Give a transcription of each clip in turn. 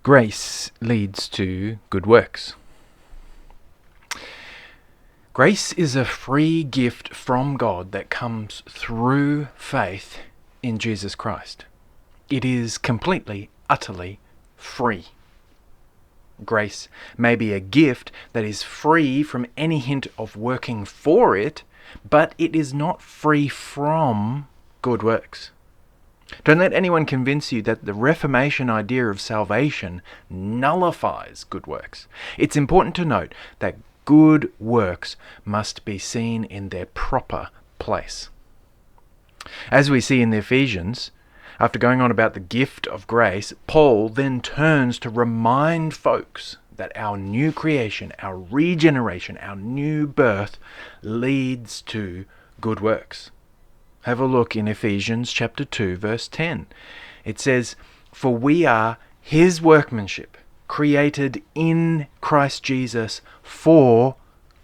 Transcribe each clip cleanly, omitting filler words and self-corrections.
Grace leads to good works. Grace is a free gift from God that comes through faith in Jesus Christ. It is completely, utterly free. Grace may be a gift that is free from any hint of working for it, but it is not free from good works. Don't let anyone convince you that the Reformation idea of salvation nullifies good works. It's important to note that good works must be seen in their proper place. As we see in the Ephesians, after going on about the gift of grace, Paul then turns to remind folks that our new creation, our regeneration, our new birth leads to good works. Have a look in Ephesians chapter 2, verse 10. It says, "For we are his workmanship, created in Christ Jesus for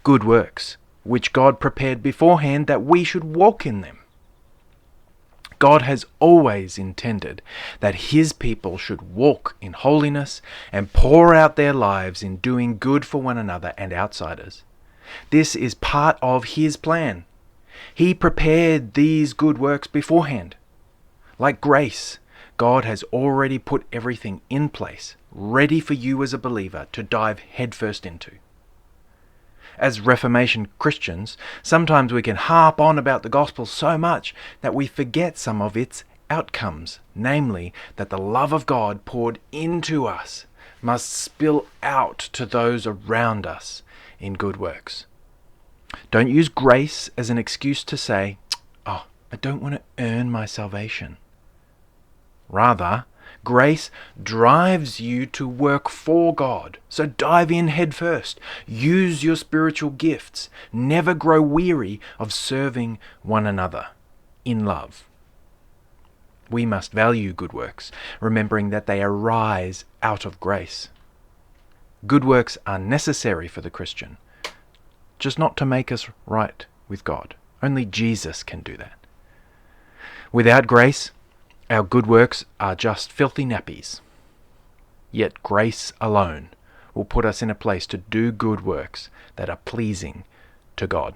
good works, which God prepared beforehand that we should walk in them." God has always intended that his people should walk in holiness and pour out their lives in doing good for one another and outsiders. This is part of his plan. He prepared these good works beforehand. Like grace, God has already put everything in place, ready for you as a believer to dive headfirst into. As Reformation Christians, sometimes we can harp on about the gospel so much that we forget some of its outcomes, namely that the love of God poured into us must spill out to those around us in good works. Don't use grace as an excuse to say, "Oh, I don't want to earn my salvation." Rather, grace drives you to work for God. So dive in head first. Use your spiritual gifts. Never grow weary of serving one another in love. We must value good works, remembering that they arise out of grace. Good works are necessary for the Christian, just not to make us right with God. Only Jesus can do that. Without grace, our good works are just filthy nappies. Yet grace alone will put us in a place to do good works that are pleasing to God.